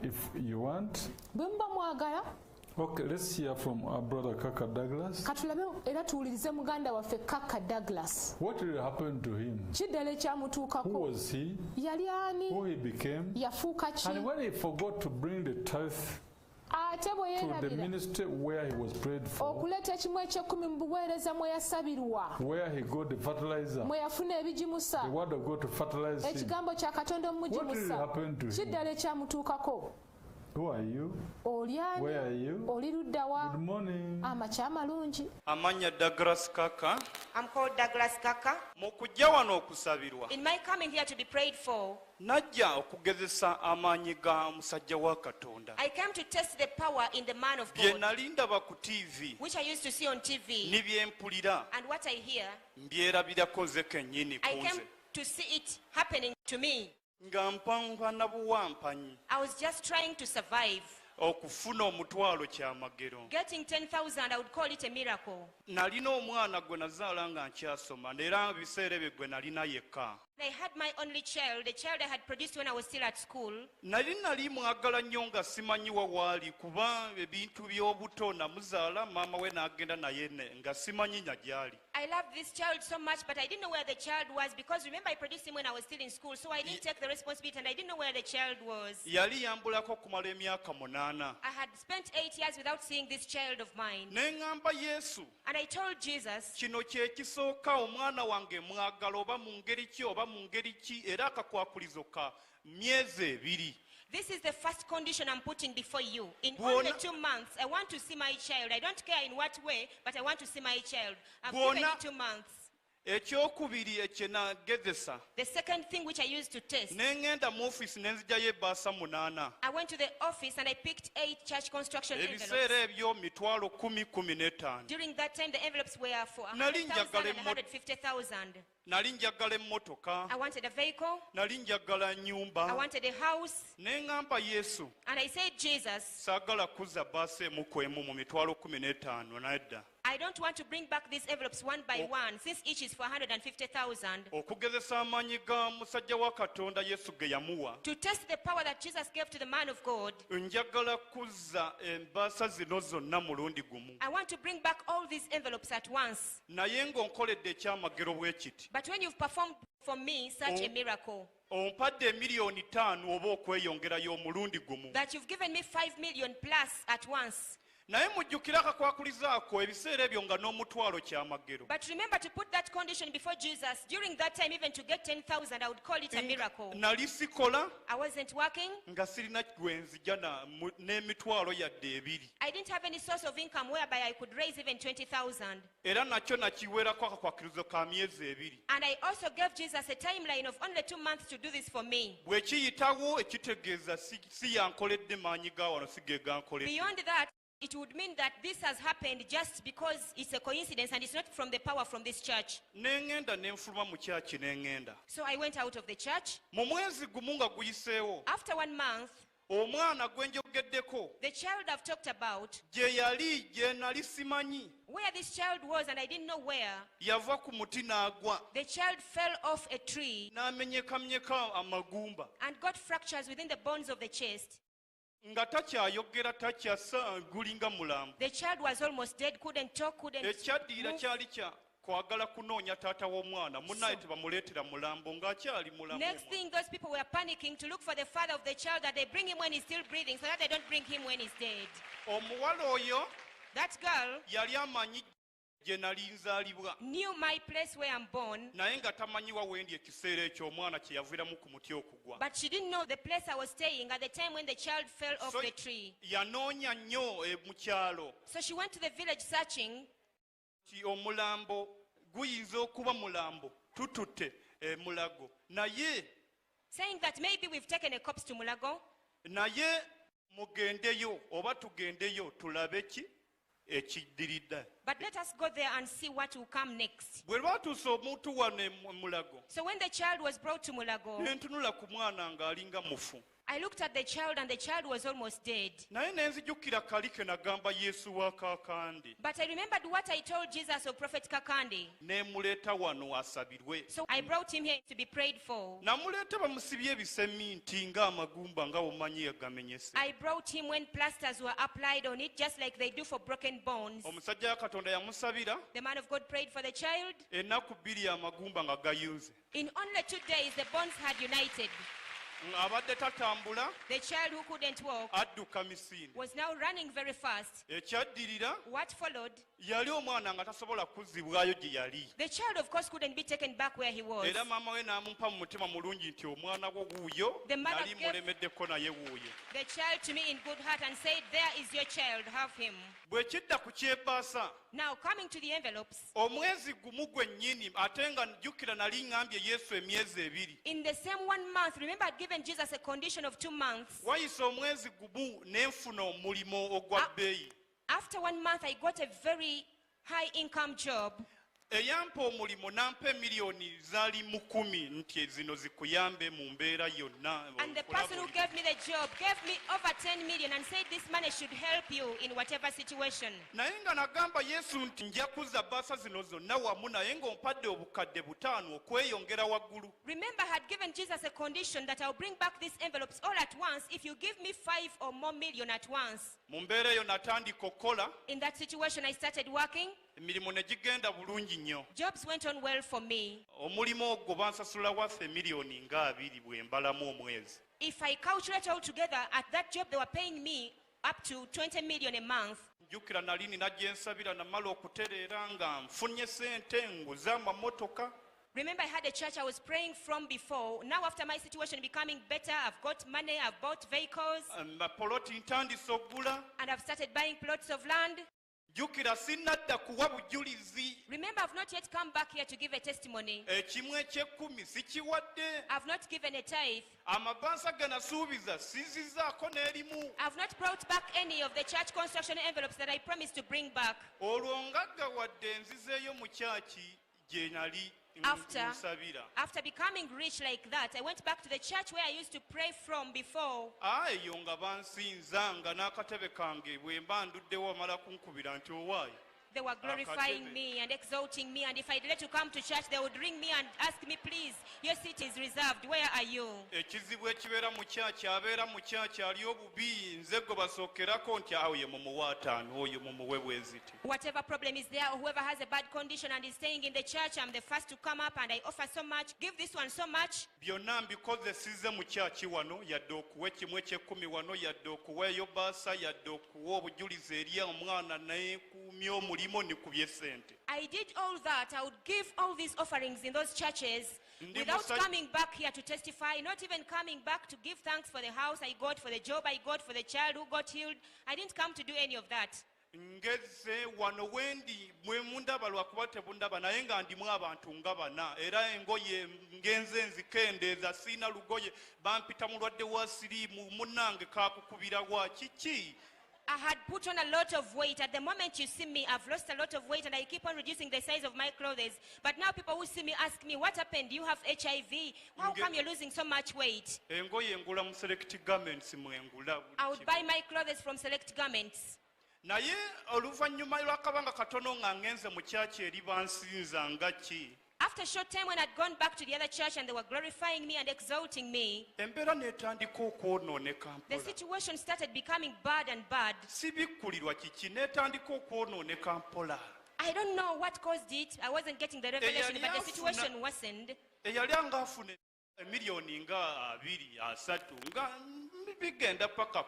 if you want. Bwemba mwagala. Okay, let's hear from our brother Kaka Douglas. Katulabe era tuwulirize muganda waffe Kaka Douglas. What really happened to him? Kiddala ekyamutuukako. Who was he? Yali ani? Who he became? Yafuuka ki? And when he forgot to bring the tithe ate bwe to the yeerabira ministry where he was prayed for, okuleeta ekimu eky'ekkumi mu buweereza mwe yasabirwa, where he got the fertilizer, mwe yafuna ebigimusa, the word of God to fertilize him. ekigambo kya Katonda What really omumugimusa. happened to him? Kiddala ekyamutuukako. Who are you? Oli ani? Where are you? Oli ludda wa? Good morning. Amakya malungi. Amanya Douglas Kaka. I'm called Douglas Kaka. Mu kujja wano okusabirwa In my coming here to be prayed for, najja okugezesa amaanyi ga musajja wa Katonda I came to test the power in the man of bye God, nali ndaba ku TV which I used to see on TV, ne bye mpulira and what I hear, mbyerabirako nze kennyini I ku came nze to see it happening to me. nga mpanva na buwampanyi I was just trying to survive. okufuna omutwalo kyamagero. Getting 10,000, I would call it a miracle. Nalina omwana gwe nazaala nga nkyasoma era biseera ebyo gwe nalina yekka. I had my only child, the child I had produced when I was still at school. nali mwagala nnyo nga simanyi wawaali kuba ebintu by'obuto namuzaala maama we n'agenda naye nga simanyi nya gyali. I loved this child so much, but I didn't know where the child was because remember I produced him when I was still in school, so I didn't take the responsibility and I didn't know where the child was. Yali yambulako kumala emyaka 8. I had spent 8 years without seeing this child of mine. Ne ŋŋamba Yesu, And I told Jesus, kino kye kisooka omwana wange mwagala oba mu ngeri ki oba mu ngeri ki era akakwakulizo ka myezi 2. this is the first condition I'm putting before you. In Buona- only 2 months, I want to see my child. I don't care in what way, but I want to see my child. I've Buona- given you 2 months. Ekyokubiri ekye nagezesa The second thing which I used to test, ne ŋŋenda mu ofiisi ne nzigyayo ebbaasa 8. I went to the office and I picked 8 church construction ebiseera envelopes. ebyo mitwalo 10-15. During that time, the envelopes were for Nali 100,000 njagala and 150,000. Nali njagala emmotoka, I wanted a vehicle. nali njagala I nnyumba. wanted a house. Ne ŋŋamba Yesu, And I said, Jesus, saagala kuzza bbaasa emu ku emu mu mitwalo 15 nedda. I don't want to bring back these envelopes one by one, since each is for 150,000. Okugezesa amaanyi ga musajja wa Katonda Yesu ge yamuwa, To test the power that Jesus gave to the man of God, njagala kuzza embaasa zino zonna mulundi gumu. I want to bring back all these envelopes at once. Naye ng'onkoledde ekyamagero bwe kiti, But when you've performed for me such a miracle, ompadde miliyoni 5 oba okweyongerayo omulundi gumu. that you've given me 5 million plus at once. Naye mujjukire akakwakulizo ako ebiseera ebyo nga n'omutwalo kyamagero. But remember to put that condition before Jesus. During that time, even to get 10,000, I would call it a miracle. Nali sikola I wasn't working. nga sirina gwe nzija n'emitwalo yadde 2. I didn't have any source of income whereby I could raise even 20,000. Era nakyo nakiweerako akakwakirizo ka myezi 2. And I also gave Jesus a timeline of only 2 months to do this for me. Bwe kiyitawo ekitegeeza si yankoledde maanyi ga wano si ge gankoledde. Beyond that, it would mean that this has happened just because it's a coincidence and it's not from the power from this church. Ne ŋŋenda ne nfuluma mu kyaki ne ŋŋenda. So I went out of the church. Mu mwezi gumu nga guyiseewo, After 1 month, omwana gwe njogeddeko the child I've talked about, gye yali gye nali simanyi, where this child was and I didn't know where, yava ku muti n'agwa the child fell off a tree n'amenyekamenyeka amagumba and got fractures within the bones of the chest. nga takyayogera takyasa gulinga mulambo. The child was almost dead, couldn't talk, couldn't Ekyaddiira move. kyali kya kwagala kunoonya taata w'omwana munnaye tebamuleetera mulambo ng'akyali mulamu. Next thing, those people were panicking to look for the father of the child, that they bring him when he's still breathing so that they don't bring him when he's dead. Omuwala oyo That girl yali amanyi gye nali nzaalibwa knew my place where I'm born, naye nga tamanyiwa wendi ekiseera ekyo omwana kye yaviiramu ku muti okugwa. but she didn't know the place I was staying at the time when the child fell off So the tree. yanoonya nnyo mu kyalo So she went to the village searching. ti omulambo guyinza okuba mulambo tututte mulago naye Saying that maybe we've taken a corpse to Mulago, naye mugendeyo oba tugendeyo tulabe ki ekiddiridde. but let us go there and see what will come next. Bwe lwatuusa omuntu wano e Mulago So when the child was brought to Mulago, ne ntunula ku mwana ng'alinga mufu. I looked at the child and the child was almost dead. naye ne nzijukira kali ke nagamba yesu wa kaakandi But I remembered what I told Jesus of Prophet Kakande. ne muleeta wano asabirwe. So I brought him here to be prayed for. Namuleeta bamusibye ebiseminti ng'amagumba nga omanyi yagamenyese. I brought him when plasters were applied on it, just like they do for broken bones. Omusajja wa Katonda yamusabira The man of God prayed for the child. ennaku bbiri amagumba nga gayunze. In only 2 days, the bones had united. Abadde tatambula The child who couldn't walk adduka misinde. was now running very fast. Ekyaddirira What followed? yali omwana nga tasobola kuzzibwayo gye yali. The child, of course, couldn't be taken back where he was. Era maama we n'amumpa mu mutima mulungi nti omwana wo wuuyo The mother nali gave- mulemeddeko naye wuuyo. The child to me in good heart and said, "There is your child, have him." Bwe kidda ku kyebaasa Now, coming to the envelopes, omwezi gumu gwennyini ate nga jjukira nali ŋŋambye yesu emyezi ebiri. in the same 1 month, remember I'd given Jesus a condition of 2 months. Wayise omwezi gumu ne nfuna omulimo ogwa bbeeyi. After 1 month, I got a very high income job. Eyampa omulimo n'ampa emiliyoni zaali mu 10 nti zino zikuyambe mu mbeera yonna. And the person who gave me the job gave me over 10 million and said this money should help you in whatever situation. Naye nga nagamba Yesu nti nja kuzza bbaasa zino zonna wamu naye ng'ompadde obukadde 5 okweyongera waggulu. Remember, I had given Jesus a condition that I'll bring back these envelopes all at once if you give me 5 or more million at once. Mu mbeera eyo natandika okukola, In that situation, I started working. emirimu ne gigenda bulungi nnyo. Jobs went on well for me. Omulimu ogwo bansasula waffe emiliyoni nga 2 bwe mbalamu omwezi. If I calculate all together, at that job, they were paying me up to 20 million a month. Njukira nali nina gye nsabira namala okutereera nga nfunye ssente nguza amamotoka. Remember, I had a church I was praying from before. Now, after my situation becoming better, I've got money, I've bought vehicles, Poloti ntandise okugula. and I've started buying plots of land. Jjukira sinnadda kuwa bujulizi. Remember, I've not yet come back here to give a testimony. Ekimu eky'ekkumi sikiwadde. I've not given a tithe. Amabansa ge nasuubiza sizizaako n'erimu. I've not brought back any of the church construction envelopes that I promised to bring back. Olwo ngaggawadde nzizeeyo mu kyaki gye nali nsabira. After becoming rich like that, I went back to the church where I used to pray from before. Eyo nga bansinza nga n'akatebe kange bwe mba nduddewo amala kunkubira nti owaayi. They were glorifying me and exalting me, and if I'd let to come to church, they would ring me and ask me, "Please, your seat is reserved. Where are you?" Ekizibu ekibeera mu kyaki abeera mu kyaki ali obubi nze gwe basookerako nti awo ye mumuwa 5 oyo mumuwe bweziti. Whatever problem is there, or whoever has a bad condition and is staying in the church, I'm the first to come up and I offer so much. Give this one so much. Byonna mbikozesizze mu kyaki wano yadde okuwa ekimu eky'ekkumi wano yadde okuweeyo baasa yadde okuwa obujulizi eri omwana neekuumya omulimo ne kubye ssente. I did all that. I would give all these offerings in those churches without coming back here to testify, not even coming back to give thanks for the house I got, for the job I got, for the child who got healed. I didn't come to do any of that. Ngeze wano wendi mwe mundaba lwakuba tebundaba naye nga ndimu abantu nga bana era engoye ngenze nzikendeeza siina lugoye bampita mulwadde wa siriimu munnange kaakukubira wa kiki. I had put on a lot of weight. At the moment you see me, I've lost a lot of weight and I keep on reducing the size of my clothes. But now people who see me ask me, "What happened? Do you have HIV? How come you're losing so much weight?" Engoye ngula mu select garments mwengula. I would buy my clothes from Select Garments. Naye oluvannyuma lw'akabanga katono nga ngenze mu kyaki eri bansinza nga ki. After a short time, when I'd gone back to the other church and they were glorifying me and exalting me, Embeera n'etandika okwonooneka the mpola. situation started becoming bad and bad. Sibikkulirwa kiki n'etandika okwonooneka mpola. I don't know what caused it. I wasn't getting the revelation, but the situation worsened. Eyali angafuna emiliyoni nga 2-3 nga bigenda paka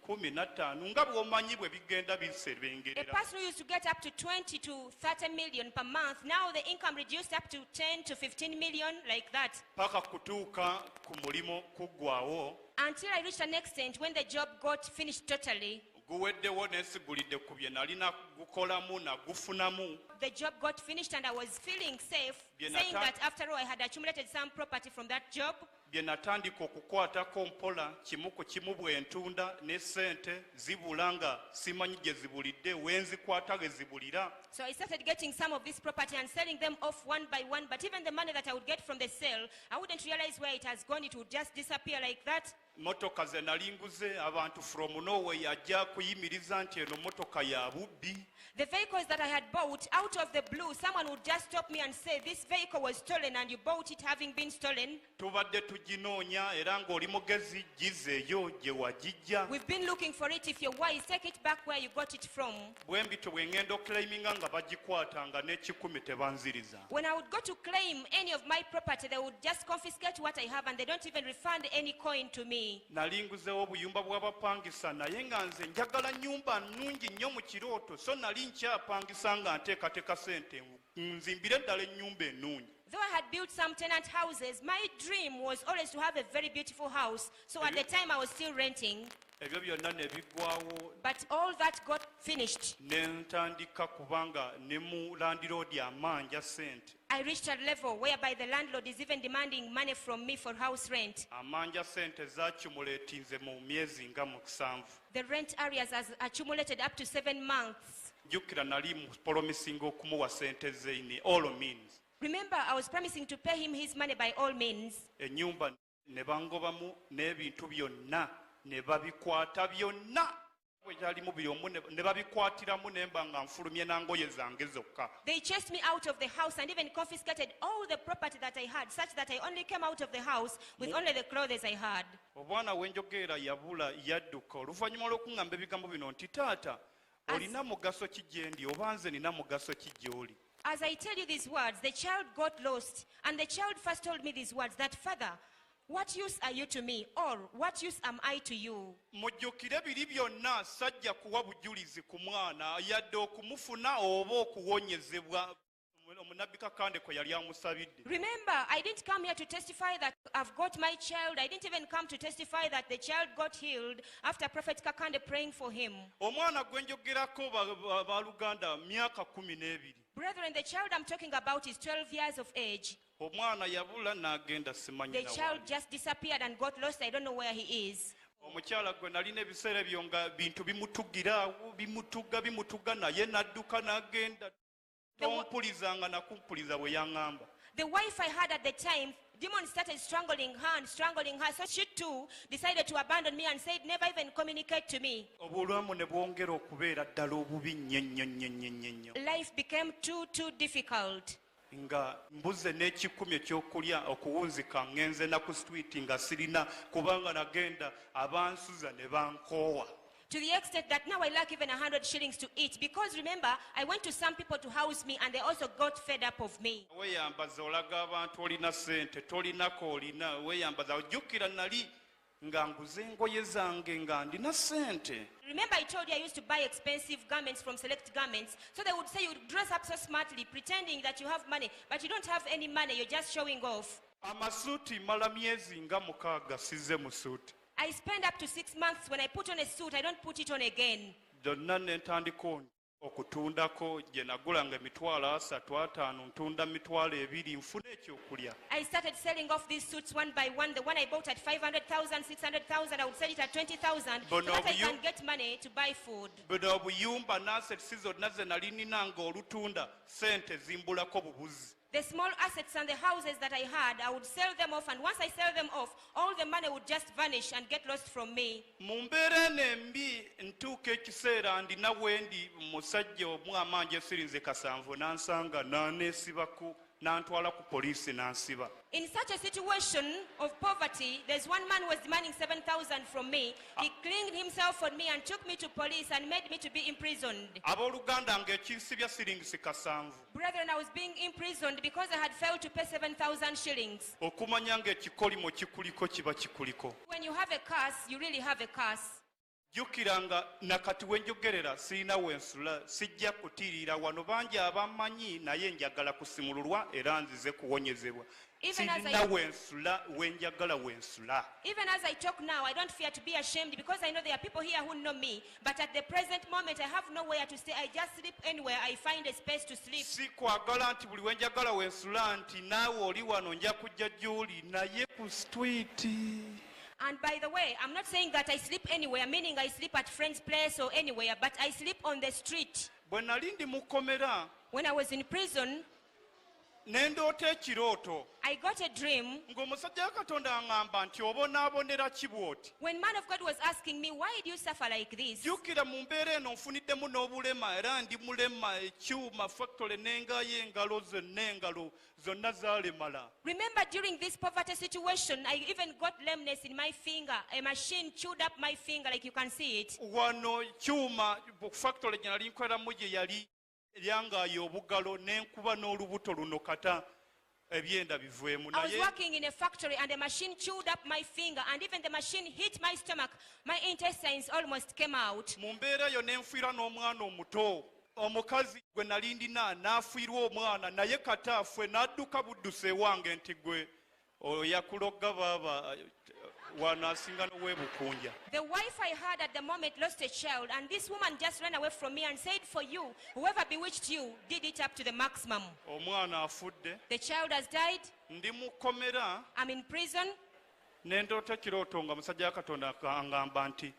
10-15 nga bw'omanyi bwe bigenda A bisebengerera. person who used to get up to 20 to 30 million per month, now the income reduced up to 10 to 15 million, like that. Paka kutuuka ku mulimo kuggwawo Until I reached an extent when the job got finished totally. guweddewo nesigulidde ku bye nalina gukolamu nagufunamu. The job got finished and I was feeling safe, Bien saying atta- that after all I had accumulated some property from that job. Bye natandika okukwatako mpola kimu ku kimu bwe ntunda ne ssente zibula nga simanyi gye zibulidde wenzikwata ge zibulira. So I started getting some of this property and selling them off one by one. But even the money that I would get from the sale, I wouldn't realize where it has gone. It would just disappear like that. motoka ze nali nguze abantu from nowhere ajja kuyimiriza nti eno motoka ya bubbi. The vehicles that I had bought, out of the blue, someone would just stop me and say, this vehicle was stolen and you bought it having been stolen. Tubadde tuginoonya era ng'oli mugezi gizeeyo gye wagijja. We've been looking for it. If you're wise, take it back where you got it from. Bwe mbito bwe ngenda okuclaiminga nga bagikwatanga n'ekikumi tebanziriza. When I would go to claim any of my property, they would just confiscate what I have and they don't even refund any coin to me. Nali nguzeewo obuyumba bw'abapangisa naye nga nze njagala nnyumba nnungi nnyo mu kirooto so nali nkyapangisa nga nteekateeka sente nzimbire ddala ennyumba ennungi. Though I had built some tenant houses, my dream was always to have a very beautiful house. So at the time I was still renting. Ebyo byonna ne biggwawo. But all that got finished. Ne ntandika kubanga ne mu landiroodi amanja sente. I reached a level whereby the landlord is even demanding money from me for house rent. Amanja sente zaakumuleetinze mu myezi nga 7. The rent areas has accumulated up to 7 months. Jjukira nali mu promising okumuwa sente ze in all means. Remember, I was promising to pay him his money by all means. Ennyumba ne bangobamu n'ebintu byonna ne babikwata byonna. They chased me out of the house and even confiscated all the property that I had, such that I only came out of the house with only the clothes I had. Obwana wenjogera yabula yadduka oluvannyuma olw'okuŋŋamba ebigambo bino nti taata olina mugaso ki gye ndi oba nze nina mugaso ki gy'oli. As I tell you these words, the child got lost, and the child first told me these words, that Father, what use are you to me, or what use am I to you? Mujjukire biri byonna sajja kuwa bujulizi ku mwana yadde okumufuna oba okuwonyezebwa omunabbi Kakande kwe yali amusabidde. Remember, I didn't come here to testify that I've got my child. I didn't even come to testify that the child got healed after Prophet Kakande praying for him. Omwana gwe njogerako baluganda myaka 12. Brethren, the child I'm talking about is 12 years of age. Omwana yabula n'agenda simanyi. The child just disappeared and got lost. I don't know where he is. Omukyala gwe nalina ebiseera ebyo nga bintu bimutugira bimutuga naye n'adduka n'agenda. Tompulizanga nakumpuliza bwe yaŋŋamba. The wife I had at the time, demons started strangling her. So she too decided to abandon me and said, never even communicate to me. Obulamu ne bwongera okubeera ddala obubi nnyo. Life became too difficult. Nga mbuze n'ekikumi ekyokulya okuwunzika ngenze na ku street nga sirina kubanga nagenda abansuza ne bankoowa. To the extent that now I lack even 100 shillings to eat. Because remember, I went to some people to house me and they also got fed up of me. Weeyambaza olaga abantu olina sente tolinako olina weeyambaza ojjukira nali nga nguze engoye zange nga ndina sente. Remember I told you I used to buy expensive garments from Select Garments. So they would say you dress up so smartly pretending that you have money, but you don't have any money, you're just showing off. Amasuuti mala myezi nga 6 sizze mu suuti. I spend up to 6 months. When I put on a suit, I don't put it on again. Donna ne ntandika okutundako gye nagulanga emitwalo 3-5 ntunda mitwalo 2 nfuna ekyokulya. I started selling off these suits one by one. The one I bought at 500,000, 600,000, I would sell it at 20,000 so that I can get money to buy food. Bino obuyumba n'assets zonna ze nali nina ng'olutunda sente zimbulako bubuzi. The small assets and the houses that I had, I would sell them off, and once I sell them off, all the money would just vanish and get lost from me. Mu mbeera eno embi ntuuka ekiseera ndina wendi musajja omu amanja sirinze 7 n'ansanga n'aneesibako n'antwala ku poliisi n'ansiba. In such a situation of poverty, there's one man who was demanding 7,000 from me. He clinged himself on me and took me to police and made me to be imprisoned. Abooluganda ng'ekinsibya siringisi 7. Brethren, I was being imprisoned because I had failed to pay 7,000 shillings. Okumanya ng'ekikolimo kikuliko kiba kikuliko. When you have a curse, you really have a curse. Jjukira nga nakati wenjogerera sirina wensula sijja kutiirira wano bangi abamanyi naye njagala kusimululwa era nzize kuwonyezebwa. Sirina wensula wenjagala wensula. Even as I talk now, I don't fear to be ashamed because I know there are people here who know me. But at the present moment, I have nowhere to stay. I just sleep anywhere I find a space to sleep. Si kwagala nti buli wenjagala wensula nti naawe oli wano nja kujja gy'oli naye ku street. And by the way, I'm not saying that I sleep anywhere, meaning I sleep at friend's place or anywhere, but I sleep on the street. Bwe nali ndi mu kkomera when I was in prison, Nendoota ekirooto I got a dream ng'omusajja wa Katonda aŋŋamba nti obonaabonera ki bw'oti. when man of God was asking me, why do you suffer like this? Jjukira mu mbeera eno nfuniddemu n'obulema era ndi mulema ekyuma factory n'engayo engalo zonna zaalemala. Remember, during this poverty situation, I even got lameness in my finger. A machine chewed up my finger, like you can see it. Wano kyuma factory gye nali nkoleramu gye yali lyangaayo obugalo n'enkuba n'olubuto luno kata ebyenda biveemu. I was working in a factory and the machine chewed up my finger, and even the machine hit my stomach. My intestines almost came out. Mu mbeera eyo ne nfiira n'omwana omuto. Omukazi gwe nali ndina n'afiirwa omwana naye kata ffe n'adduka buddusa ewange nti gwe yakulogga baaba wanaasinga n'ow'ebukunja. The wife I had at the moment lost a child, and this woman just ran away from me and said, for you, whoever bewitched you did it up to the maximum. Omwana afudde. The child has died. Ndi mu kkomera. I'm in prison. Ne ndoota ekirooto nga musajja wa Katonda angamba nti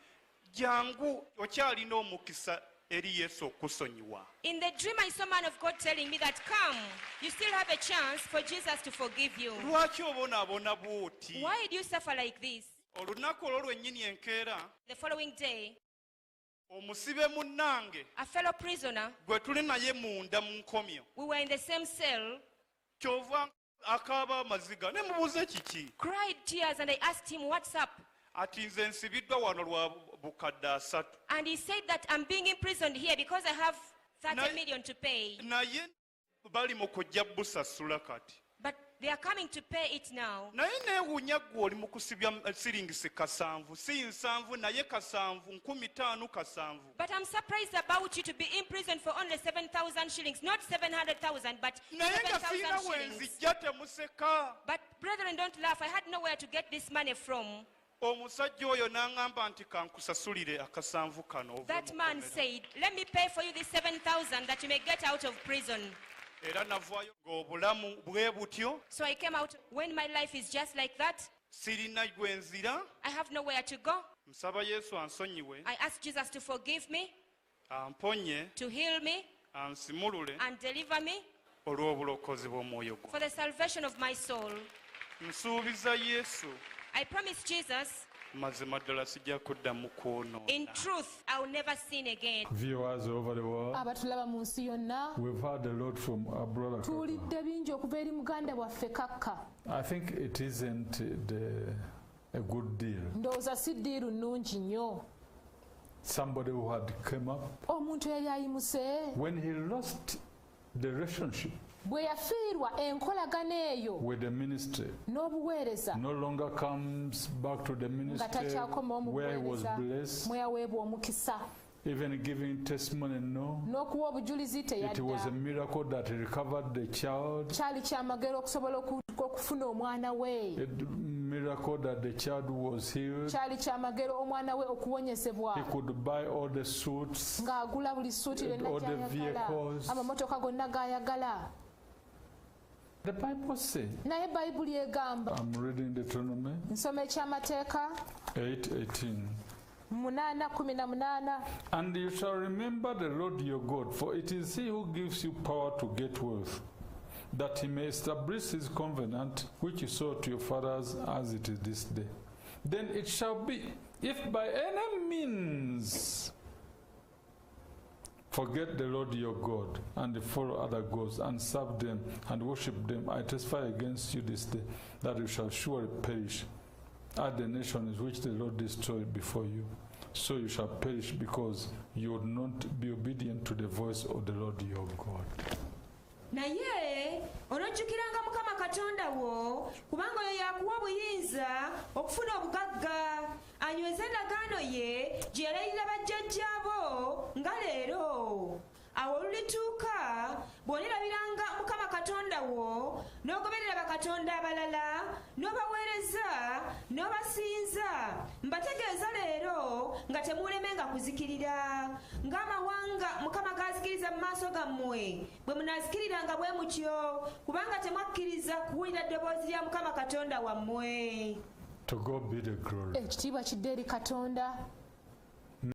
jangu okyalina omukisa eri Yesu okusonyiwa. In the dream, I saw man of God telling me that, come, you still have a chance for Jesus to forgive you. Lwaki obonaabona bw'oti? Why do you suffer like this? Olunaku olwo lwennyini enkeera. The following day, omusibe munnange a fellow prisoner, gwe tuli naye munda mu nkomyo. we were in the same cell, Kyova akaaba amaziga ne mubuuza kiki. cried tears, and I asked him, what's up? Ati nze nsibiddwa wano lwa bukadde 3. And he said that I'm being imprisoned here because I have 30 million to pay. Naye bali mu kujja busasula kati. But they are coming to pay it now. Naye neewuunya ggwe oli mu kusibya siringisi 7, si 7 naye 7, 15,000. But I'm surprised about you to be imprisoned for only 7,000 shillings, not 700,000, but Naye nga 7,000 sirina we shillings. nzijja temuseka. But brethren, don't laugh. I had nowhere to get this money from. Omusajja oyo n'aŋŋamba nti kankusasulire 7,000 kano ove That mu man kkomera. said, let me pay for you this 7,000 that you may get out of prison. Era navaayo ng'obulamu bwe butyo. So I came out when my life is just like that. Sirina gwe nzira. I have nowhere to go. Nsaba Yesu ansonyiwe. I asked Jesus to forgive me, Amponye. to heal me, Ansimulule. and deliver me Olw'obulokozi bw'omwoyo gwo. for the salvation of my soul. Nsuubiza Yesu. I promise Jesus, Mazima ddala sijja kuddamu kwonoona. in truth, I will never sin again. Viewers over the world, abatulaba mu nsi yonna we've heard a lot from our brother Kaka. tuwulidde bingi okuva eri muganda waffe Kakka. I think it isn't a good deal. Ndowooza si ddiiru nnungi nnyo. Somebody who had come up, Omuntu eyali ayimuse when he lost the relationship bwe yafiirwa enkolagana eyo with the ministry, n'obuweereza no longer comes back to the nga ministry takyakomawo mu where he was buweereza blessed, mwe yaweebwa omukisa even giving testimony, no. n'okuwa obujulizi It was a teyadda. miracle that he recovered the child. Kyali kyamagero okusobola okufuna omwana we. A miracle that the child was healed. Kyali kyamagero omwana we okuwonyezebwa. He could buy all the suits, Ng'agula buli suuti and yonna all the gy'ayagala, vehicles. amamotoka gonna g'ayagala. The Bible says, Naye Bayibuli egamba, I'm reading Deuteronomy nsoma ekyamateeka 8:18. 8:18, And you shall remember the Lord your God, for it is he who gives you power to get wealth, that he may establish his covenant, which he swore to your fathers as it is this day. Then it shall be, if by any means forget the Lord your God, and follow other gods, and serve them, and worship them, I testify against you this day, that you shall surely perish at the nations which the Lord destroyed before you. So you shall perish, because you would not be obedient to the voice of the Lord your God. naye onojjukiranga Mukama Katonda wo, kubanga oyo yakuwa obuyinza okufuna obugagga, anyweze endagaano ye gye yalayirira bajjajjaabo nga leero. Awo olulituuka bw'onerabiranga Mukama Katonda wo n'ogoberera bakatonda abalala n'obaweereza n'obasinza, mbategeeza leero nga temuulemenga kuzikirira ng'amawanga Mukama g'azikiriza mu maaso gammwe bwe munaazikiriranga bwe mutyo, kubanga temwakkiriza kuwulira ddoboozi lya Mukama Katonda wammwe. To God be the glory. ekitiibwa kidde eri Katonda.